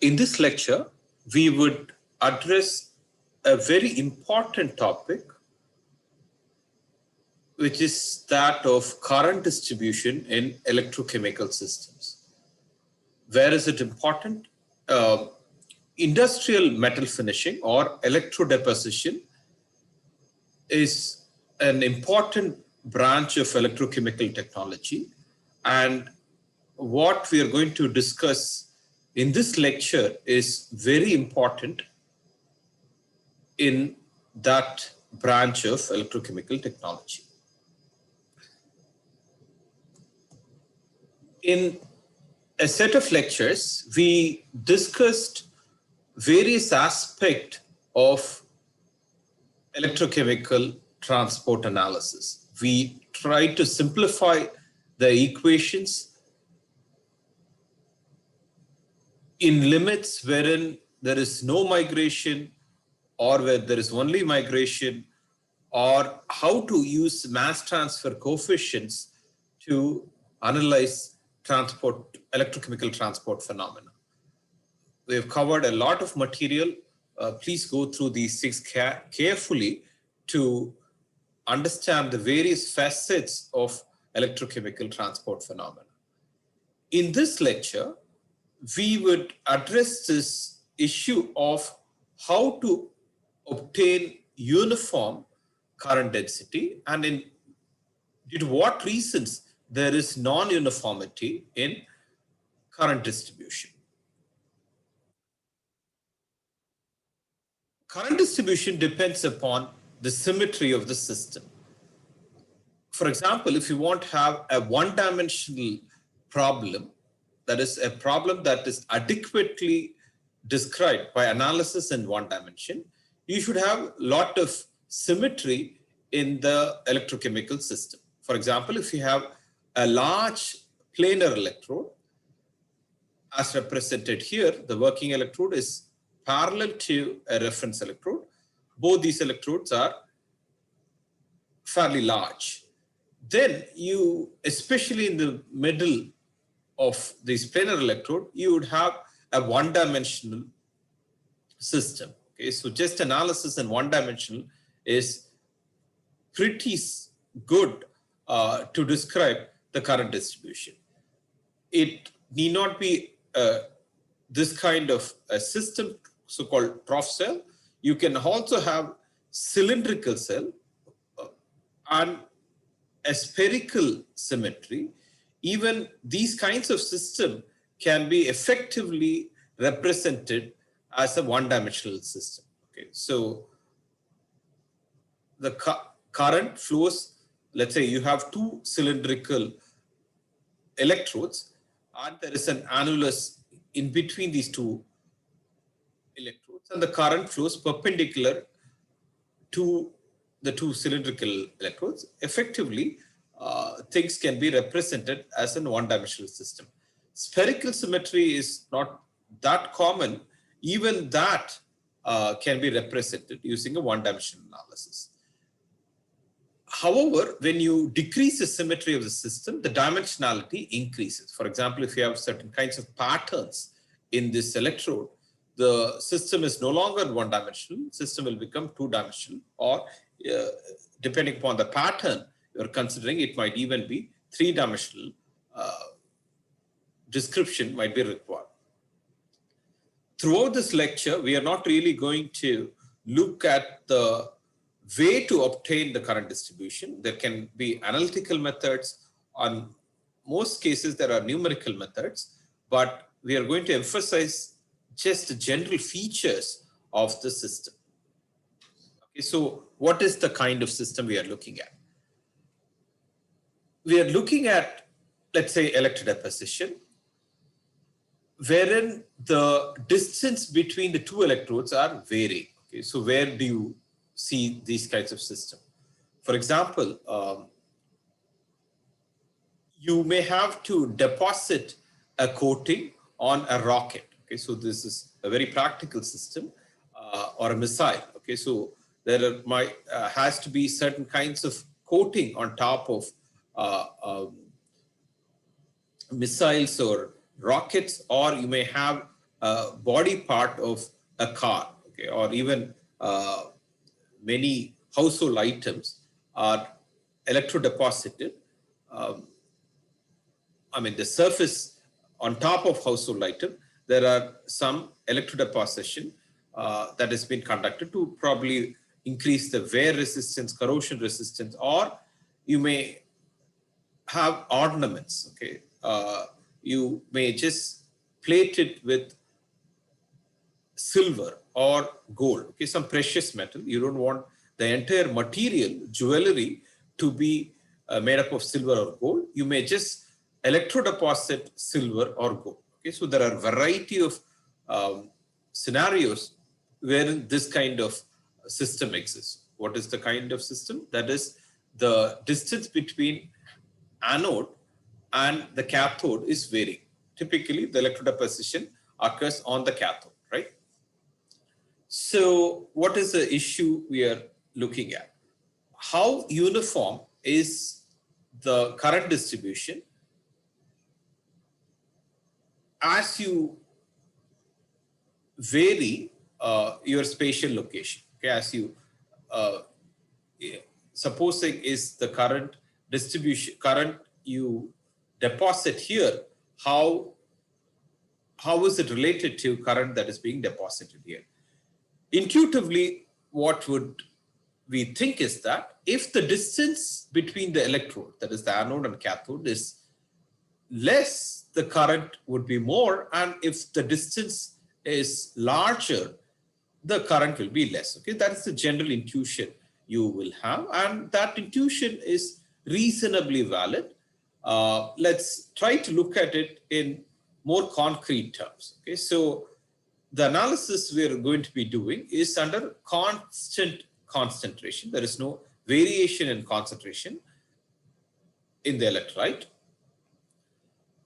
In this lecture, we would address a very important topic, which is that of current distribution in electrochemical systems. Where is it important? Industrial metal finishing or electrodeposition is an important branch of electrochemical technology, and what we are going to discuss in this lecture is very important in that branch of electrochemical technology. In a set of lectures, we discussed various aspects of electrochemical transport analysis. We tried to simplify the equations in limits wherein there is no migration or where there is only migration, or how to use mass transfer coefficients to analyze electrochemical transport phenomena. We have covered a lot of material. Please go through these things carefully to understand the various facets of electrochemical transport phenomena. In this lecture, we would address this issue of how to obtain uniform current density and due to what reasons there is non-uniformity in current distribution. Current distribution depends upon the symmetry of the system. For example, if you want to have a one-dimensional problem, that is a problem that is adequately described by analysis in one dimension, you should have a lot of symmetry in the electrochemical system. For example, if you have a large planar electrode, as represented here, the working electrode is parallel to a reference electrode. Both these electrodes are fairly large. Then you, especially in the middle of this planar electrode, you would have a one-dimensional system. Okay, so just analysis in one-dimensional is pretty good to describe the current distribution. It need not be this kind of a system, so-called trough cell. You can also have cylindrical cell and a spherical symmetry. Even these kinds of system can be effectively represented as a one-dimensional system. Okay, so the current flows, let's say you have two cylindrical electrodes and there is an annulus in between these two electrodes, and the current flows perpendicular to the two cylindrical electrodes. Effectively, things can be represented as a one-dimensional system. Spherical symmetry is not that common. Even that can be represented using a one-dimensional analysis. However, when you decrease the symmetry of the system, the dimensionality increases. For example, if you have certain kinds of patterns in this electrode, the system is no longer one-dimensional. System will become two-dimensional, or depending upon the pattern you're considering, it might even be three-dimensional description might be required. Throughout this lecture, we are not really going to look at the way to obtain the current distribution. There can be analytical methods. On most cases, there are numerical methods, but we are going to emphasize just the general features of the system. Okay, so what is the kind of system we are looking at? We are looking at, let's say, electrodeposition, wherein the distance between the two electrodes are varying. Okay, so where do you see these kinds of system? For example, you may have to deposit a coating on a rocket. Okay, so this is a very practical system, or a missile. Okay, so there has to be certain kinds of coating on top of missiles or rockets, or you may have body part of a car, okay, or even many household items are electrodeposited. Um, I mean, the surface on top of household item, there are some electrodeposition that has been conducted to probably increase the wear resistance, corrosion resistance, or you may have ornaments, okay. You may just plate it with silver or gold, okay, some precious metal. You don't want the entire material, jewelry, to be made up of silver or gold. You may just electrodeposit silver or gold. Okay, so there are a variety of scenarios wherein this kind of system exists. What is the kind of system? That is, the distance between anode and the cathode is varying. Typically, the electrodeposition occurs on the cathode, right? So what is the issue we are looking at? How uniform is the current distribution as you vary your spatial location? Okay, as you supposing is the current distribution, current you deposit here, how is it related to current that is being deposited here? Intuitively, what would we think is that if the distance between the electrode, that is the anode and cathode, is less, the current would be more, and if the distance is larger, the current will be less. Okay, that is the general intuition you will have, and that intuition is reasonably valid. Let's try to look at it in more concrete terms. Okay, so the analysis we are going to be doing is under constant concentration. There is no variation in concentration in the electrolyte.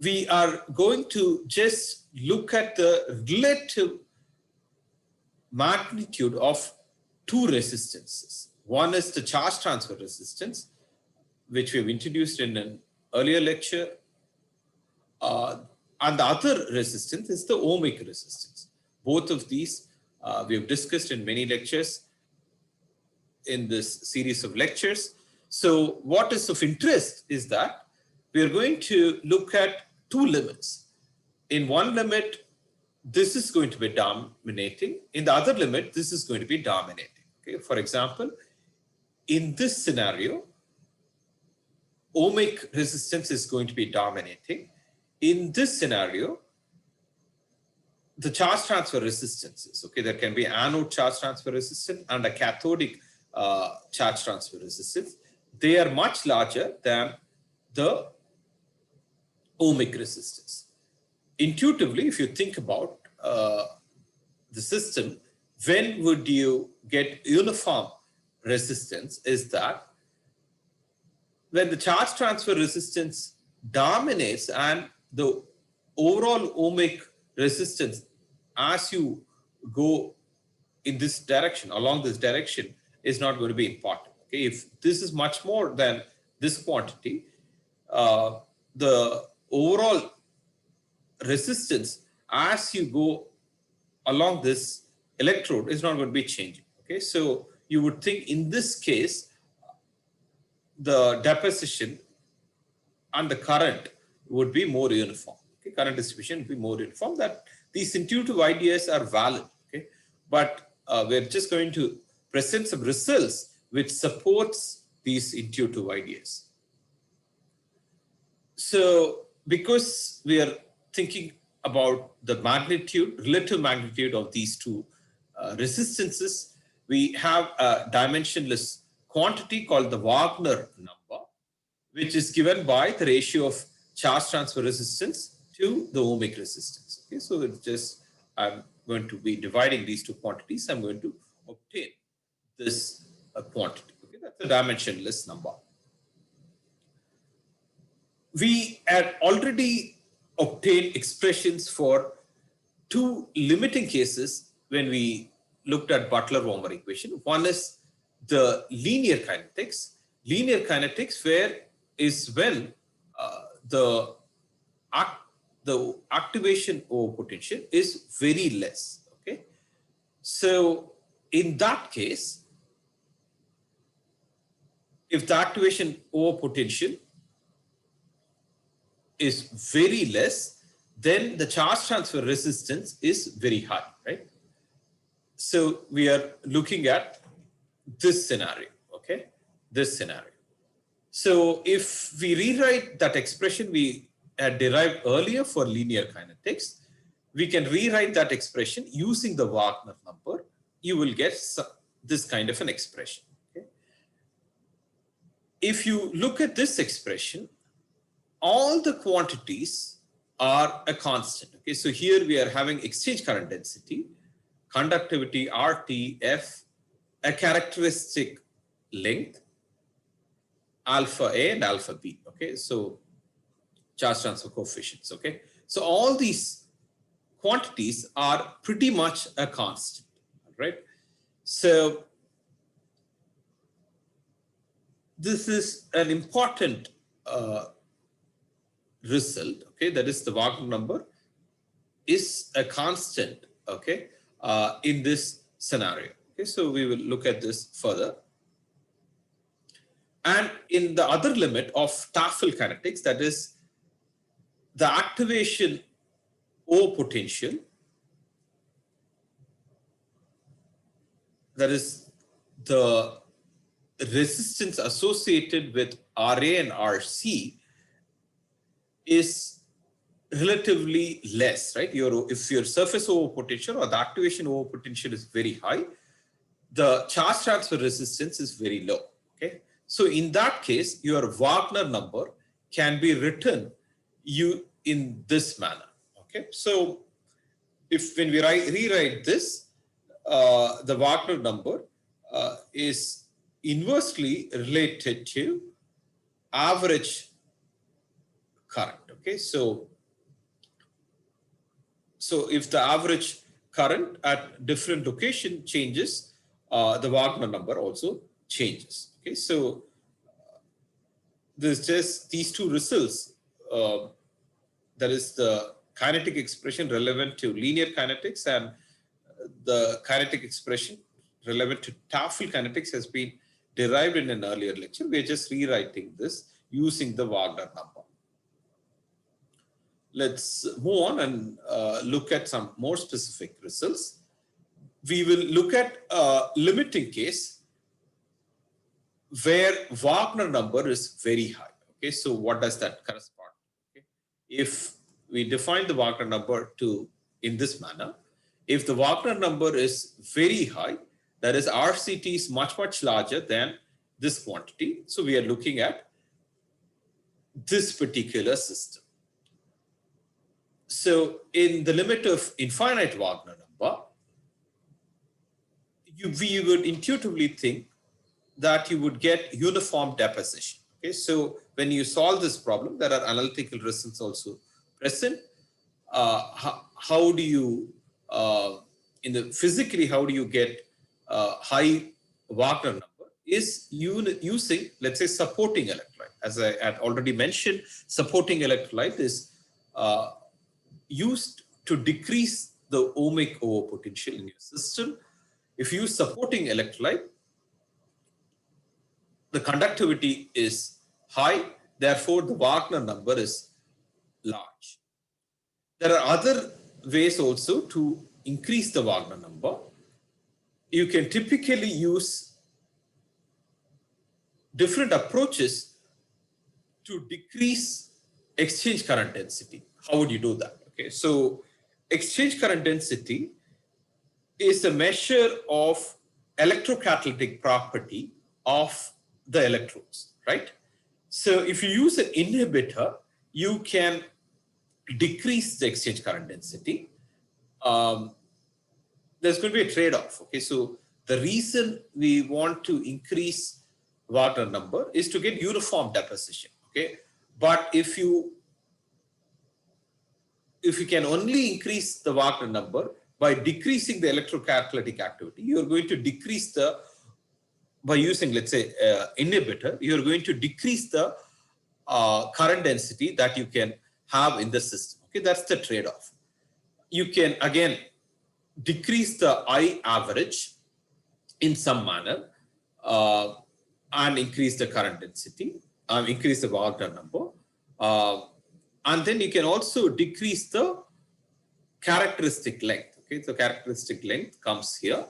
We are going to just look at the relative magnitude of two resistances. One is the charge transfer resistance, which we have introduced in an earlier lecture, and the other resistance is the ohmic resistance. Both of these we have discussed in many lectures in this series of lectures. So what is of interest is that we are going to look at two limits. In one limit, this is going to be dominating. In the other limit, this is going to be dominating. Okay? For example, in this scenario, ohmic resistance is going to be dominating. In this scenario, the charge transfer resistances, okay, there can be anode charge transfer resistance and a cathodic charge transfer resistance. They are much larger than the ohmic resistance. Intuitively, if you think about the system, when would you get uniform resistance is that when the charge transfer resistance dominates and the overall ohmic resistance as you go in this direction, along this direction, is not going to be important. Okay, if this is much more than this quantity, the overall resistance as you go along this electrode is not going to be changing. Okay, so you would think in this case, the deposition and the current would be more uniform. Okay, current distribution would be more uniform. That these intuitive ideas are valid. Okay, but we're just going to present some results which supports these intuitive ideas. So because we are thinking about the magnitude, relative magnitude of these two resistances, we have a dimensionless quantity called the Wagner number, which is given by the ratio of charge transfer resistance to the ohmic resistance. Okay, so it's just, I'm going to be dividing these two quantities. I'm going to obtain this quantity. Okay, that's a dimensionless number. We had already obtained expressions for two limiting cases when we looked at Butler-Vollmer equation. One is the linear kinetics. Linear kinetics where is when the the activation over potential is very less. Okay, so in that case, if the activation over potential is very less, then the charge transfer resistance is very high, right? So we are looking at this scenario, okay? This scenario. So if we rewrite that expression we had derived earlier for linear kinetics, we can rewrite that expression using the Wagner number. You will get this kind of an expression. Okay? If you look at this expression, all the quantities are a constant. Okay, so here we are having exchange current density, conductivity RT, F, a characteristic length, alpha A and alpha B. Okay, so charge transfer coefficients. Okay, so all these quantities are pretty much a constant, right? So this is an important result. Okay, that is the Wagner number is a constant. Okay, in this scenario. Okay, so we will look at this further. And in the other limit of Tafel kinetics, that is the activation O potential, that is the resistance associated with RA and RC is relatively less, right? If your surface over potential or the activation over potential is very high, the charge transfer resistance is very low. Okay, so in that case, your Wagner number can be written in this manner. Okay, so if when we rewrite this, the Wagner number is inversely related to average current. Okay, so if the average current at different location changes, the Wagner number also changes. Okay, so there's just these two results. That is the kinetic expression relevant to linear kinetics and the kinetic expression relevant to Tafel kinetics has been derived in an earlier lecture. We're just rewriting this using the Wagner number. Let's move on and look at some more specific results. We will look at a limiting case where Wagner number is very high. Okay, so what does that correspond? Okay, if we define the Wagner number in this manner, if the Wagner number is very high, that is RCT is much larger than this quantity. So we are looking at this particular system. So in the limit of infinite Wagner number, we would intuitively think that you would get uniform deposition. Okay, so when you solve this problem, there are analytical results also present. How do you, physically, how do you get high Wagner number? Is using, let's say, supporting electrolyte. As I had already mentioned, supporting electrolyte is used to decrease the ohmic over potential in your system. If you use supporting electrolyte, the conductivity is high, therefore the Wagner number is large. There are other ways also to increase the Wagner number. You can typically use different approaches to decrease exchange current density. How would you do that? Okay, so exchange current density is a measure of electrocatalytic property of the electrodes, right? So if you use an inhibitor, you can decrease the exchange current density. There's going to be a trade-off. Okay, so the reason we want to increase Wagner number is to get uniform deposition. Okay, but if you can only increase the Wagner number by decreasing the electrocatalytic activity, you are going to decrease by using, let's say, inhibitor, you are going to decrease the current density that you can have in the system. Okay, Okay, that's the trade-off. You can again decrease the I average in some manner and increase the current density, increase the Wagner number. And then you can also decrease the characteristic length. Okay, so characteristic length comes here.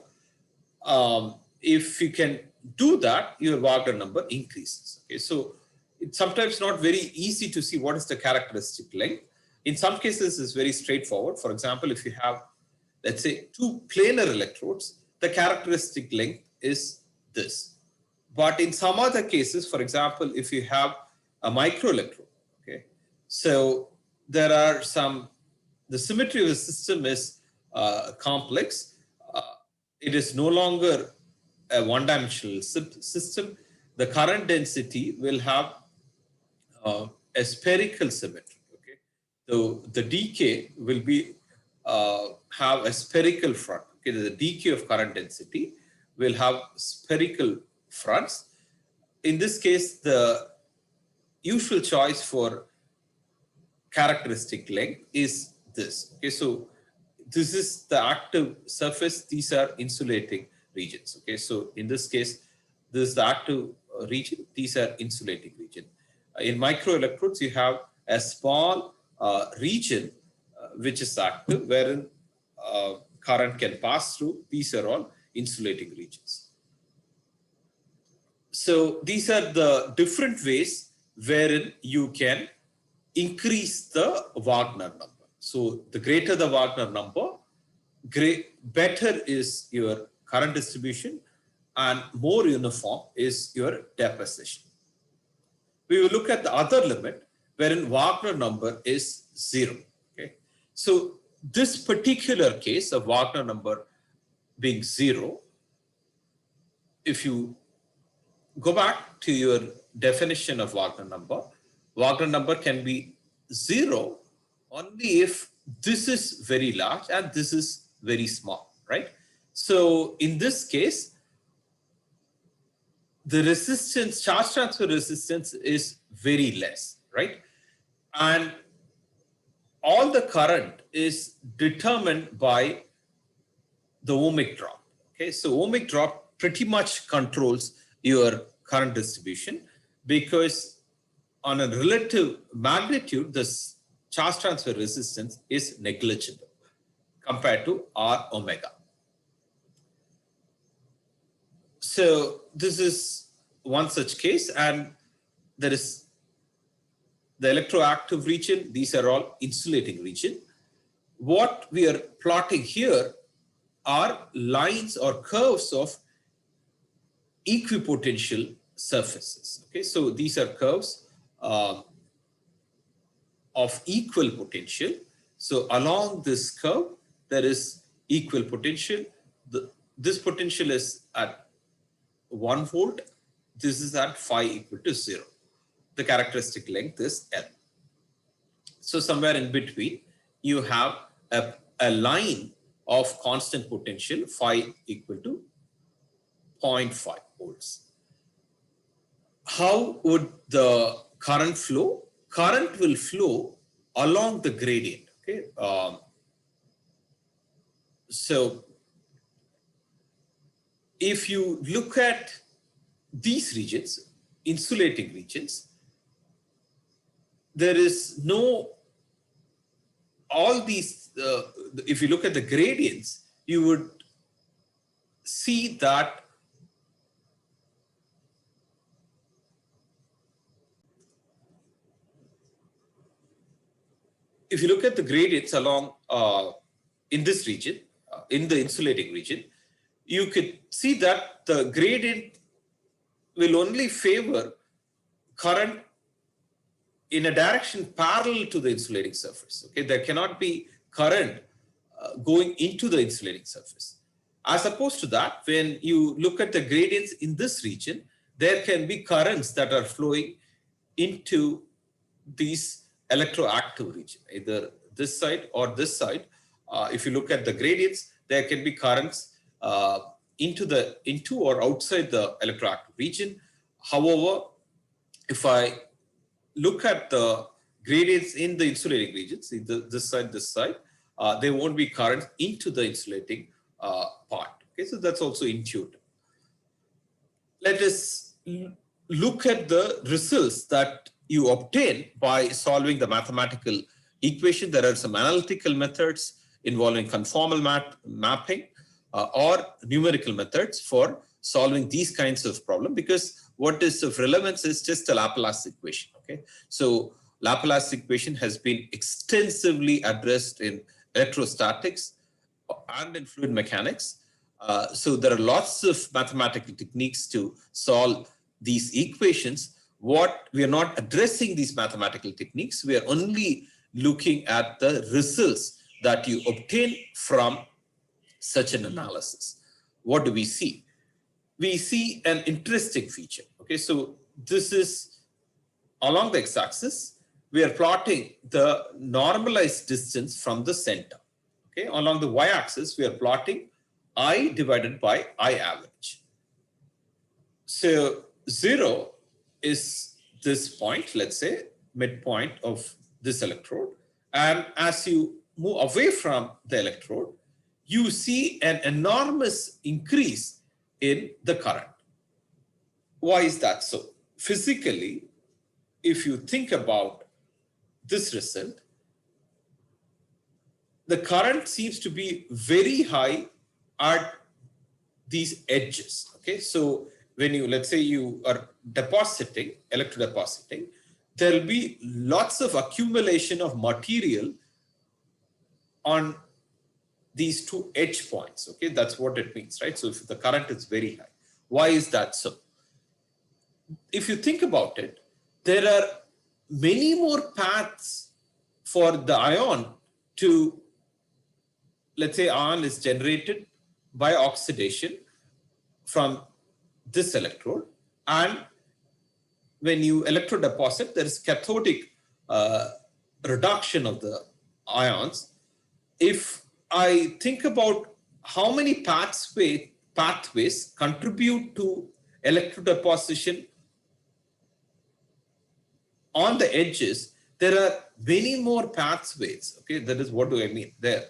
If you can do that, your Wagner number increases. Okay, so it's sometimes not very easy to see what is the characteristic length. In some cases, it's very straightforward. For example, if you have, let's say, two planar electrodes, the characteristic length is this. But in some other cases, for example, if you have a microelectrode, okay, so there are some, the symmetry of the system is complex. It is no longer a one-dimensional system. The current density will have a spherical symmetry. Okay, so the decay will be have a spherical front. Okay, the decay of current density will have spherical fronts. In this case, the usual choice for characteristic length is this. Okay, so this is the active surface. These are insulating regions. Okay, so in this case, this is the active region. These are insulating region. In microelectrodes, you have a small region which is active, wherein current can pass through. These are all insulating regions. So these are the different ways wherein you can increase the Wagner number. So the greater the Wagner number, better is your current distribution and more uniform is your deposition. We will look at the other limit wherein Wagner number is 0. Okay, so this particular case of Wagner number being 0, if you go back to your definition of Wagner number can be 0 only if this is very large and this is very small, right? So in this case, the resistance, charge transfer resistance is very less, right? And all the current is determined by the ohmic drop. Okay, so ohmic drop pretty much controls your current distribution, because on a relative magnitude, this charge transfer resistance is negligible compared to R omega. So this is one such case, and there is the electroactive region. These are all insulating region. What we are plotting here are lines or curves of equipotential surfaces. Okay, so these are curves of equal potential. So along this curve, there is equal potential. This potential is at 1 volt. This is at phi equal to 0. The characteristic length is L. So somewhere in between, you have a line of constant potential, phi equal to 0.5 volts. How would the current flow? Current will flow along the gradient. Okay, so if you look at these regions, insulating regions, there is no, all these, if you look at the gradients, you would see that if you look at the gradients along in this region, in the insulating region, you could see that the gradient will only favor current in a direction parallel to the insulating surface. Okay, there cannot be current going into the insulating surface. As opposed to that, when you look at the gradients in this region, there can be currents that are flowing into these electroactive region, either this side or this side. If you look at the gradients, there can be currents into or outside the electroactive region. However, if I look at the gradients in the insulating regions, this side, there won't be current into the insulating part. Okay, so that's also intuitive. Let us look at the results that you obtain by solving the mathematical equation. There are some analytical methods involving conformal mapping or numerical methods for solving these kinds of problems, because what is of relevance is just a Laplace equation. Okay, so Laplace equation has been extensively addressed in electrostatics and in fluid mechanics. So there are lots of mathematical techniques to solve these equations. What we are not addressing these mathematical techniques, we are only looking at the results that you obtain from such an analysis. What do we see? We see an interesting feature. Okay, so this is along the x-axis. We are plotting the normalized distance from the center. Okay, along the y-axis, we are plotting I divided by I average. So 0 is this point, let's say, midpoint of this electrode. And as you move away from the electrode, you see an enormous increase in the current. Why is that so? Physically, if you think about this result, the current seems to be very high at these edges. Okay, so when you, let's say you are depositing, electrodepositing, there will be lots of accumulation of material on these two edge points. Okay, that's what it means, right? So if the current is very high, why is that so? If you think about it, there are many more paths for the ion to, let's say ion is generated by oxidation from this electrode, and when you electrodeposit, there is cathodic reduction of the ions. If I think about how many pathways contribute to electrodeposition on the edges, there are many more pathways. Okay, that is, what do I mean there?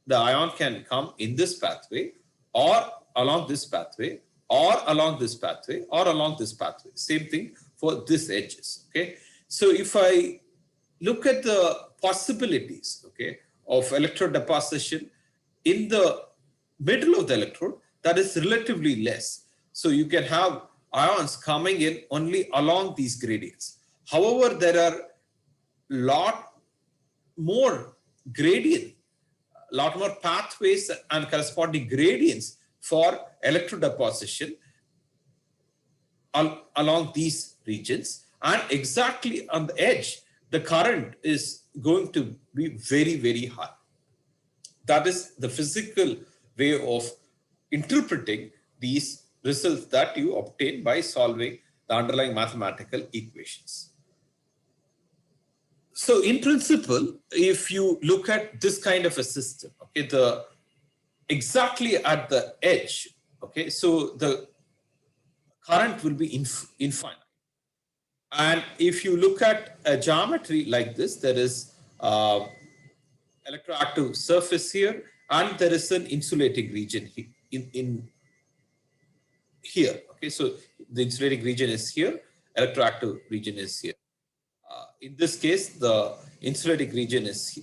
The ion can come in this pathway, or along this pathway, or along this pathway, or along this pathway. Same thing for this edges. Okay, so if I look at the possibilities, okay, of electrodeposition in the middle of the electrode, that is relatively less. So you can have ions coming in only along these gradients. However, there are lot more pathways and corresponding gradients for electrodeposition along these regions, and exactly on the edge, the current is going to be very, very high. That is the physical way of interpreting these results that you obtain by solving the underlying mathematical equations. So in principle, if you look at this kind of a system, okay, exactly at the edge, okay, so the current will be infinite. And if you look at a geometry like this, there is electroactive surface here, and there is an insulating region in here. Okay, so the insulating region is here, electroactive region is here. In this case, the insulating region is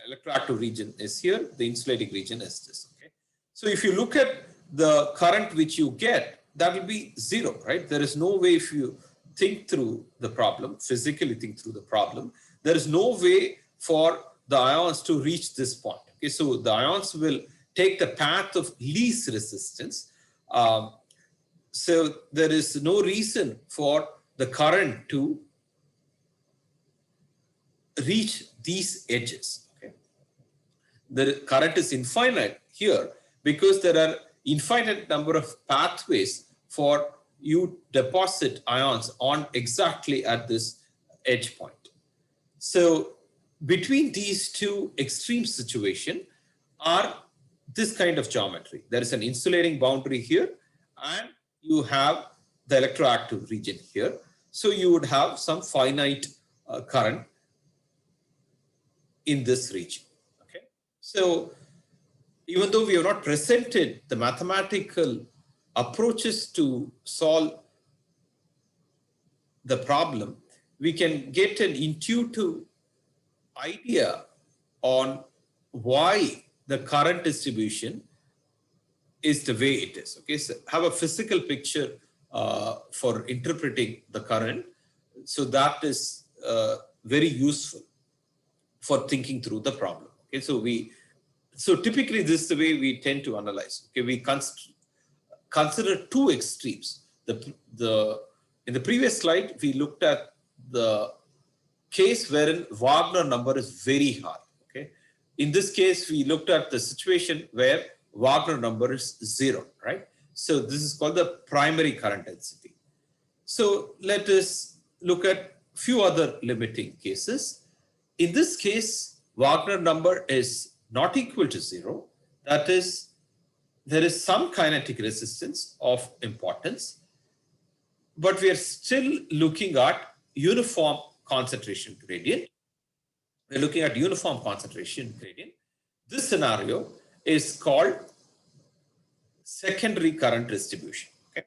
electroactive region is here, the insulating region is this. Okay, so if you look at the current which you get, that will be 0, right? There is no way, if you think through the problem, physically think through the problem, there is no way for the ions to reach this point. Okay, so the ions will take the path of least resistance. So there is no reason for the current to reach these edges. Okay, the current is infinite here because there are infinite number of pathways for you deposit ions on exactly at this edge point. So between these two extreme situations are this kind of geometry. There is an insulating boundary here, and you have the electroactive region here. So you would have some finite current in this region. Okay, so even though we have not presented the mathematical approaches to solve the problem, we can get an intuitive idea on why the current distribution is the way it is. Okay, so have a physical picture for interpreting the current. So that is very useful for thinking through the problem. Okay, so typically this is the way we tend to analyze. Okay, we consider two extremes. In the previous slide, we looked at the case wherein Wagner number is very high. Okay, in this case, we looked at the situation where Wagner number is 0, right? So this is called the primary current density. So let us look at few other limiting cases. In this case, Wagner number is not equal to 0. That is, there is some kinetic resistance of importance, but we are still looking at uniform concentration gradient. We're looking at uniform concentration gradient. This scenario is called secondary current distribution. Okay,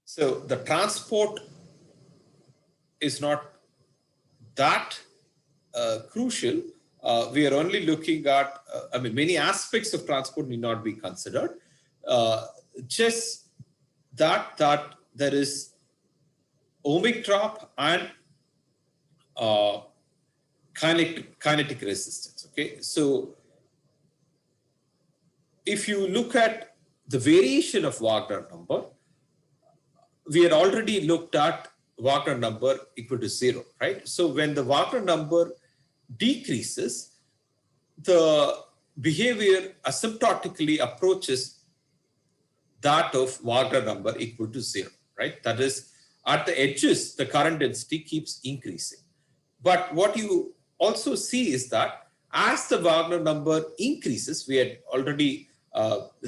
so the transport is not that crucial. We are only looking at, many aspects of transport need not be considered. Just that there is ohmic drop and kinetic resistance. Okay, so if you look at the variation of Wagner number, we had already looked at Wagner number equal to 0, right? So when the Wagner number decreases, the behavior asymptotically approaches that of Wagner number equal to 0, right? That is, at the edges, the current density keeps increasing. But what you also see is that as the Wagner number increases, we had already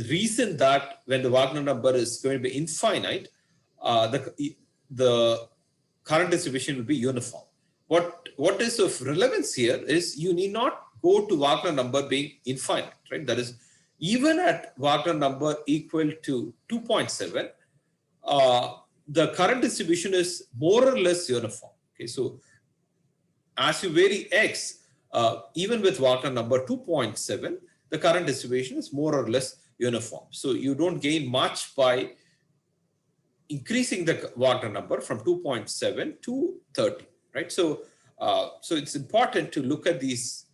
reasoned that when the Wagner number is going to be infinite, the current distribution will be uniform. What is of relevance here is you need not go to Wagner number being infinite, right? That is, even at Wagner number equal to 2.7, the current distribution is more or less uniform. Okay, so as you vary x, even with Wagner number 2.7, the current distribution is more or less uniform. So you don't gain much by increasing the Wagner number from 2.7 to 30, right? So, so it's important to look at these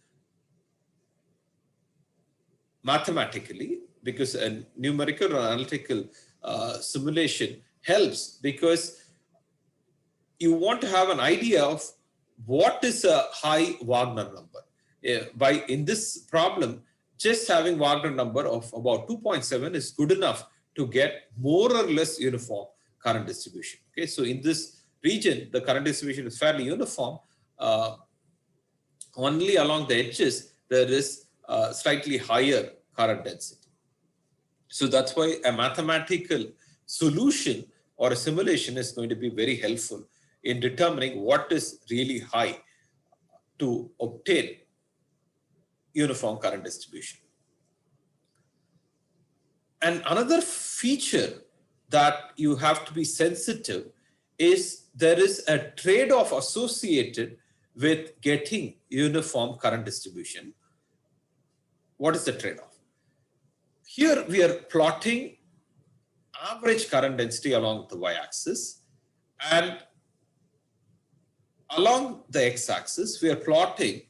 mathematically, because a numerical or analytical simulation helps, because you want to have an idea of what is a high Wagner number. In this problem, just having Wagner number of about 2.7 is good enough to get more or less uniform current distribution. Okay, so in this region, the current distribution is fairly uniform. Only along the edges, there is slightly higher current density. So that's why a mathematical solution or a simulation is going to be very helpful in determining what is really high to obtain uniform current distribution. And another feature that you have to be sensitive is there is a trade-off associated with getting uniform current distribution. What is the trade-off? Here we are plotting average current density along the y-axis, and along the x-axis we are plotting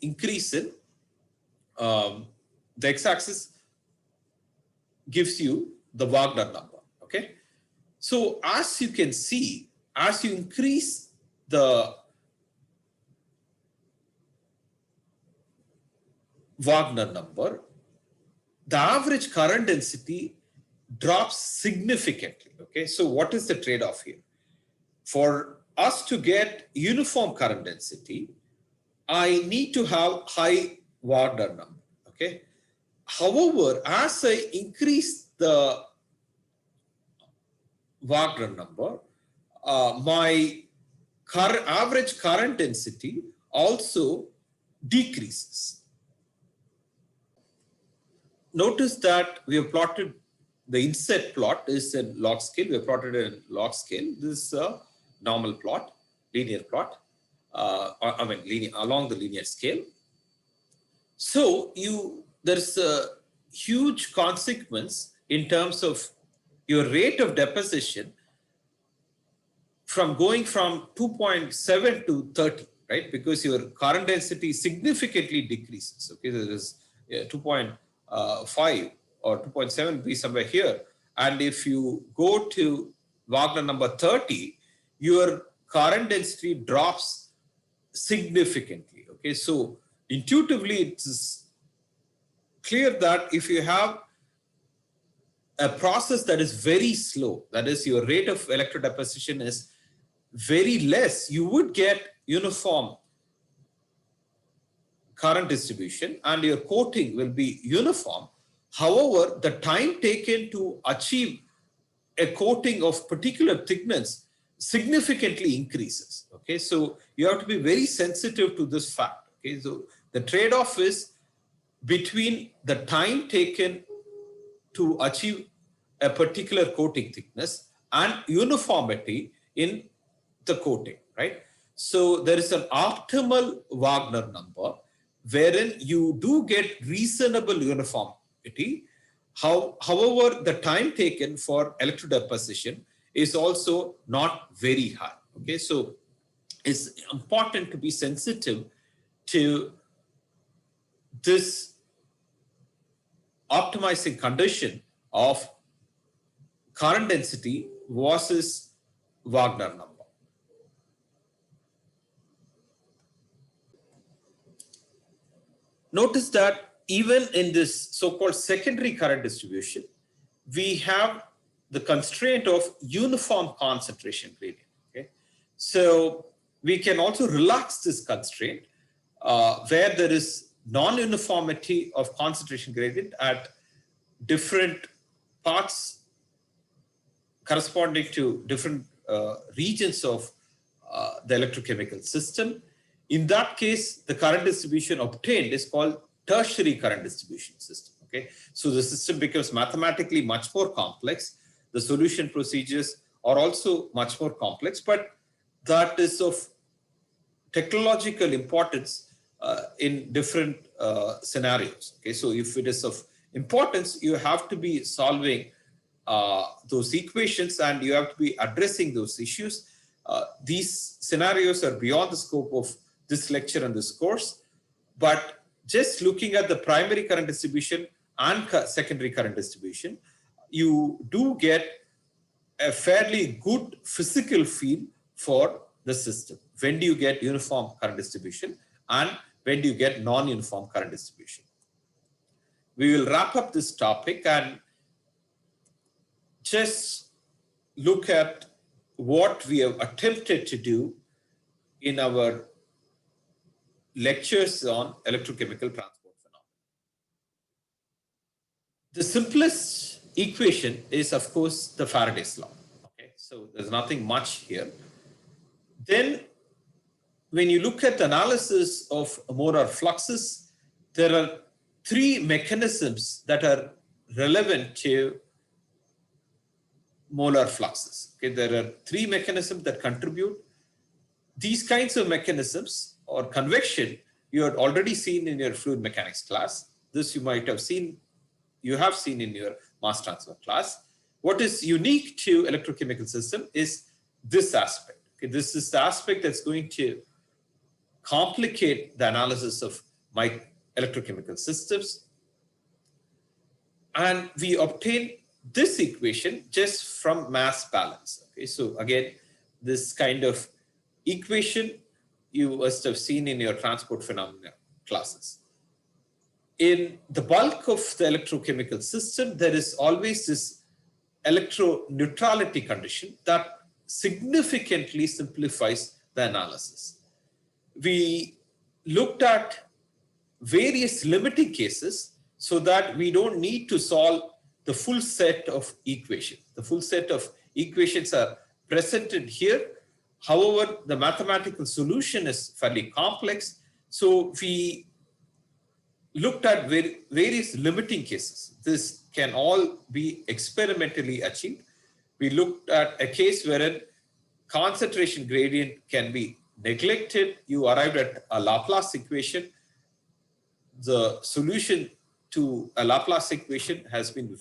increase in the x-axis gives you the Wagner number. Okay, so as you can see, as you increase the Wagner number, the average current density drops significantly. Okay, so what is the trade-off here? For us to get uniform current density, I need to have high Wagner number. Okay, however, as I increase the Wagner number, my average current density also decreases. Notice that we have plotted the inset plot is in log scale. We have plotted it in log scale. This is a normal plot, linear plot, linear, along the linear scale. So there's a huge consequence in terms of your rate of deposition from going from 2.7 to 30, right? Because your current density significantly decreases. Okay, there is 2.5 or 2.7 be somewhere here. And if you go to Wagner number 30, your current density drops significantly. Okay, so intuitively it's clear that if you have a process that is very slow, that is your rate of electrodeposition is very less, you would get uniform current distribution and your coating will be uniform. However, the time taken to achieve a coating of particular thickness significantly increases. Okay, so you have to be very sensitive to this fact. Okay, so the trade-off is between the time taken to achieve a particular coating thickness and uniformity in the coating, right? So there is an optimal Wagner number wherein you do get reasonable uniformity. However, the time taken for electrodeposition is also not very high. Okay, so it's important to be sensitive to this optimizing condition of current density versus Wagner number. Notice that even in this so-called secondary current distribution, we have the constraint of uniform concentration gradient. Okay? So we can also relax this constraint where there is non-uniformity of concentration gradient at different parts corresponding to different regions of the electrochemical system. In that case, the current distribution obtained is called tertiary current distribution system. Okay, so the system becomes mathematically much more complex. The solution procedures are also much more complex, but that is of technological importance in different scenarios. Okay, so if it is of importance, you have to be solving those equations and you have to be addressing those issues. These scenarios are beyond the scope of this lecture and this course, but just looking at the primary current distribution and secondary current distribution, you do get a fairly good physical feel for the system. When do you get uniform current distribution and when do you get non-uniform current distribution? We will wrap up this topic and just look at what we have attempted to do in our lectures on electrochemical transport phenomena. The simplest equation is, of course, the Faraday's law. Okay, so there's nothing much here. Then, when you look at analysis of molar fluxes, there are three mechanisms that are relevant to molar fluxes. Okay, there are three mechanisms that contribute. These kinds of mechanisms or convection you had already seen in your fluid mechanics class. This you might have seen, you have seen in your mass transfer class. What is unique to electrochemical system is this aspect. Okay, this is the aspect that's going to complicate the analysis of my electrochemical systems. And we obtain this equation just from mass balance. Okay, so again, this kind of equation you must have seen in your transport phenomena classes. In the bulk of the electrochemical system, there is always this electroneutrality condition that significantly simplifies the analysis. We looked at various limiting cases so that we don't need to solve the full set of equations. The full set of equations are presented here, However, the mathematical solution is fairly complex. So we looked at various limiting cases. This can all be experimentally achieved. We looked at a case wherein concentration gradient can be neglected. You arrived at a Laplace equation. The solution to a Laplace equation has been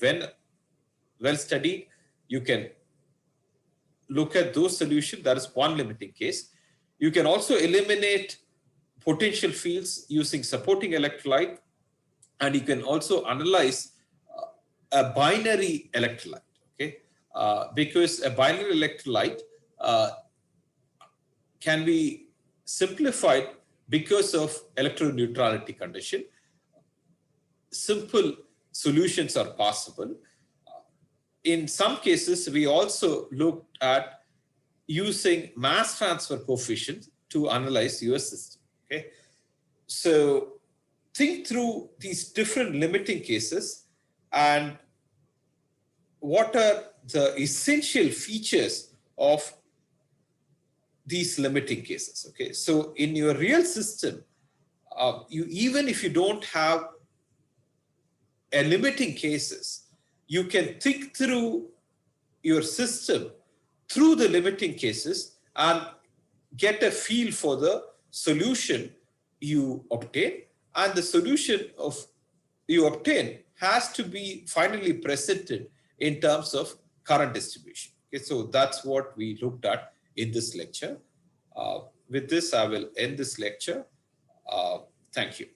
well studied. You can look at those solutions. That is one limiting case. You can also eliminate potential fields using supporting electrolyte, and you can also analyze a binary electrolyte, okay? Because a binary electrolyte can be simplified because of electroneutrality condition. Simple solutions are possible. In some cases, we also looked at using mass transfer coefficient to analyze your system, okay? So think through these different limiting cases and what are the essential features of these limiting cases, okay? So in your real system, even if you don't have a limiting cases, you can think through your system through the limiting cases and get a feel for the solution you obtain, and the solution you obtain has to be finally presented in terms of current distribution. Okay, so that's what we looked at in this lecture. With this, I will end this lecture. Thank you.